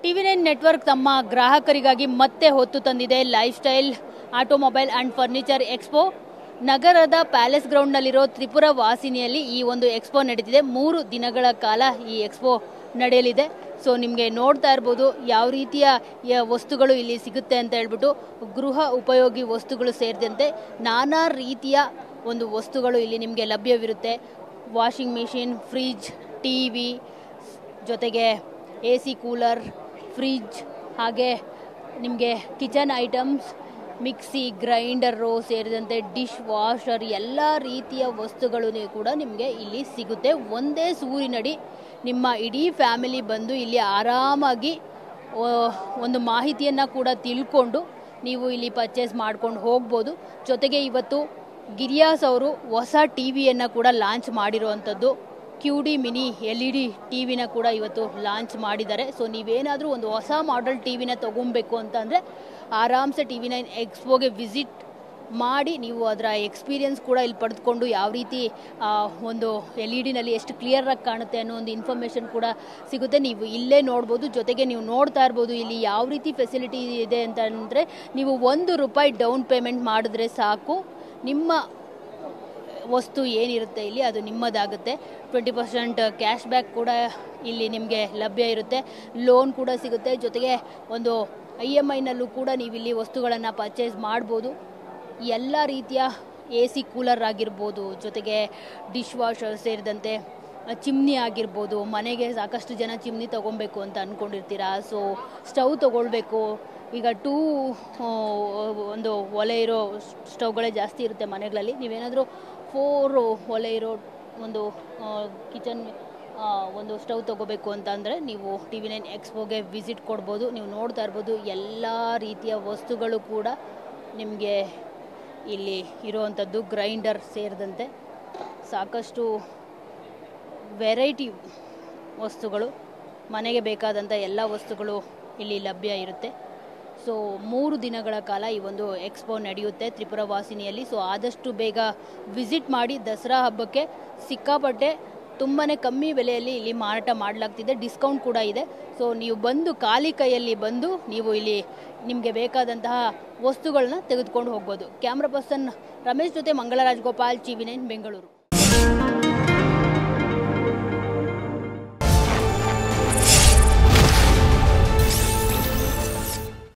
ಟಿವಿ9 network ತಮ್ಮ ಗ್ರಾಹಕರಿಗಾಗಿ ಮತ್ತೆ ಹೊತ್ತು ತಂದಿದೆ life style automobile and furniture expo. ನಗರದ ಪ್ಯಾಲೇಸ್ ಗ್ರೌಂಡ್ನಲ್ಲಿರೋ ತ್ರಿಪುರ ವಾಸಿನಿಯಲ್ಲಿ ಈ ಒಂದು ಎಕ್ಸ್ಪೋ ನಡೀತಿದೆ. 3 ದಿನಗಳ ಕಾಲ ಈ ಎಕ್ಸ್ಪೋ ನಡೆಯಲಿದೆ. ಸೊ ನಿಮಗೆ ನೋಡ್ತಾ ಇರ್ಬೋದು ಯಾವ ರೀತಿಯ ವಸ್ತುಗಳು ಇಲ್ಲಿ ಸಿಗುತ್ತೆ ಅಂತ ಹೇಳ್ಬಿಟ್ಟು, ಗೃಹ ಉಪಯೋಗಿ ವಸ್ತುಗಳು ಸೇರಿದಂತೆ ನಾನಾ ರೀತಿಯ ಒಂದು ವಸ್ತುಗಳು ಇಲ್ಲಿ ನಿಮಗೆ ಲಭ್ಯವಿರುತ್ತೆ. ವಾಷಿಂಗ್ ಮಿಷಿನ್, ಫ್ರಿಜ್, ಟಿವಿ, ಜೊತೆಗೆ AC ಕೂಲರ್, ಫ್ರಿಜ್, ಹಾಗೆ ನಿಮಗೆ ಕಿಚನ್ ಐಟಮ್ಸ್, ಮಿಕ್ಸಿ, ಗ್ರೈಂಡರು ಸೇರಿದಂತೆ ಡಿಶ್ ವಾಷರ್ ಎಲ್ಲ ರೀತಿಯ ವಸ್ತುಗಳು ಕೂಡ ನಿಮಗೆ ಇಲ್ಲಿ ಸಿಗುತ್ತೆ. ಒಂದೇ ಸೂರಿನಡಿ ನಿಮ್ಮ ಇಡೀ ಫ್ಯಾಮಿಲಿ ಬಂದು ಇಲ್ಲಿ ಆರಾಮಾಗಿ ಒಂದು ಮಾಹಿತಿಯನ್ನು ಕೂಡ ತಿಳ್ಕೊಂಡು ನೀವು ಇಲ್ಲಿ ಪರ್ಚೇಸ್ ಮಾಡ್ಕೊಂಡು ಹೋಗ್ಬೋದು. ಜೊತೆಗೆ ಇವತ್ತು ಗಿರಿಯಾಸ್ ಅವರು ಹೊಸ ಟಿವಿಯನ್ನು ಕೂಡ ಲಾಂಚ್ ಮಾಡಿರುವಂಥದ್ದು. QD ಮಿನಿ LED ಟಿವಿನ ಕೂಡ ಇವತ್ತು ಲಾಂಚ್ ಮಾಡಿದ್ದಾರೆ. ಸೊ ನೀವೇನಾದರೂ ಒಂದು ಹೊಸ ಮಾಡೆಲ್ ಟಿವಿನ ತೊಗೊಬೇಕು ಅಂತಂದರೆ ಆರಾಮ್ಸೆ ಟಿವಿ9 ಎಕ್ಸ್ಪೋಗೆ ವಿಸಿಟ್ ಮಾಡಿ ನೀವು ಅದರ ಎಕ್ಸ್ಪೀರಿಯನ್ಸ್ ಕೂಡ ಇಲ್ಲಿ ಪಡೆದುಕೊಂಡು ಯಾವ ರೀತಿ ಒಂದು LED ಎಷ್ಟು ಕ್ಲಿಯರಾಗಿ ಕಾಣುತ್ತೆ ಅನ್ನೋ ಒಂದು ಇನ್ಫಾರ್ಮೇಷನ್ ಕೂಡ ಸಿಗುತ್ತೆ. ನೀವು ಇಲ್ಲೇ ನೋಡ್ಬೋದು. ಜೊತೆಗೆ ನೀವು ನೋಡ್ತಾ ಇರ್ಬೋದು ಇಲ್ಲಿ ಯಾವ ರೀತಿ ಫೆಸಿಲಿಟಿ ಇದೆ ಅಂತಂದರೆ, ನೀವು ₹1 ಡೌನ್ ಪೇಮೆಂಟ್ ಮಾಡಿದ್ರೆ ಸಾಕು, ನಿಮ್ಮ ವಸ್ತು ಏನಿರುತ್ತೆ ಇಲ್ಲಿ ಅದು ನಿಮ್ಮದಾಗುತ್ತೆ. 20% ಕ್ಯಾಶ್ ಬ್ಯಾಕ್ ಕೂಡ ಇಲ್ಲಿ ನಿಮಗೆ ಲಭ್ಯ ಇರುತ್ತೆ. ಲೋನ್ ಕೂಡ ಸಿಗುತ್ತೆ. ಜೊತೆಗೆ ಒಂದು IMIನಲ್ಲೂ ಕೂಡ ನೀವು ಇಲ್ಲಿ ವಸ್ತುಗಳನ್ನು ಪರ್ಚೇಸ್ ಮಾಡ್ಬೋದು. ಎಲ್ಲ ರೀತಿಯ AC ಕೂಲರ್ ಆಗಿರ್ಬೋದು, ಜೊತೆಗೆ ಡಿಶ್ ವಾಷರ್ ಸೇರಿದಂತೆ ಚಿಮ್ನಿ ಆಗಿರ್ಬೋದು. ಮನೆಗೆ ಸಾಕಷ್ಟು ಜನ ಚಿಮ್ನಿ ತೊಗೊಬೇಕು ಅಂತ ಅಂದ್ಕೊಂಡಿರ್ತೀರಾ. ಸೊ ಸ್ಟವ್ ತೊಗೊಳ್ಬೇಕು. ಈಗ ಒಂದು ಒಲೆ ಇರೋ ಸ್ಟವ್ಗಳೇ ಜಾಸ್ತಿ ಇರುತ್ತೆ ಮನೆಗಳಲ್ಲಿ. ನೀವೇನಾದರೂ 4 ಒಲೆ ಇರೋ ಒಂದು ಕಿಚನ್ ಒಂದು ಸ್ಟವ್ ತೊಗೋಬೇಕು ಅಂತ ಅಂದರೆ ನೀವು ಟಿವಿ9 ಎಕ್ಸ್ಪೋಗೆ ವಿಸಿಟ್ ಕೊಡ್ಬೋದು. ನೀವು ನೋಡ್ತಾ ಇರ್ಬೋದು ಎಲ್ಲ ರೀತಿಯ ವಸ್ತುಗಳು ಕೂಡ ನಿಮಗೆ ಇಲ್ಲಿ ಇರುವಂಥದ್ದು. ಗ್ರೈಂಡರ್ ಸೇರಿದಂತೆ ಸಾಕಷ್ಟು ವೆರೈಟಿ ವಸ್ತುಗಳು, ಮನೆಗೆ ಬೇಕಾದಂಥ ಎಲ್ಲ ವಸ್ತುಗಳು ಇಲ್ಲಿ ಲಭ್ಯ ಇರುತ್ತೆ. ಸೊ 3 ದಿನಗಳ ಕಾಲ ಈ ಒಂದು ಎಕ್ಸ್ಪೋ ನಡೆಯುತ್ತೆ ತ್ರಿಪುರ ವಾಸಿನಿಯಲ್ಲಿ. ಸೊ ಆದಷ್ಟು ಬೇಗ ವಿಸಿಟ್ ಮಾಡಿ. ದಸರಾ ಹಬ್ಬಕ್ಕೆ ಸಿಕ್ಕಾಪಟ್ಟೆ ತುಂಬಾ ಕಮ್ಮಿ ಬೆಲೆಯಲ್ಲಿ ಇಲ್ಲಿ ಮಾರಾಟ ಮಾಡಲಾಗ್ತಿದೆ. ಡಿಸ್ಕೌಂಟ್ ಕೂಡ ಇದೆ. ಸೊ ನೀವು ಬಂದು ಖಾಲಿ ಕೈಯಲ್ಲಿ ಬಂದು ನೀವು ಇಲ್ಲಿ ನಿಮಗೆ ಬೇಕಾದಂತಹ ವಸ್ತುಗಳನ್ನ ತೆಗೆದುಕೊಂಡು ಹೋಗ್ಬೋದು. ಕ್ಯಾಮ್ರಾ ಪರ್ಸನ್ ರಮೇಶ್ ಜೊತೆ ಮಂಗಳರಾಜ್ ಗೋಪಾಲ್, ಟಿವಿ9 ಬೆಂಗಳೂರು.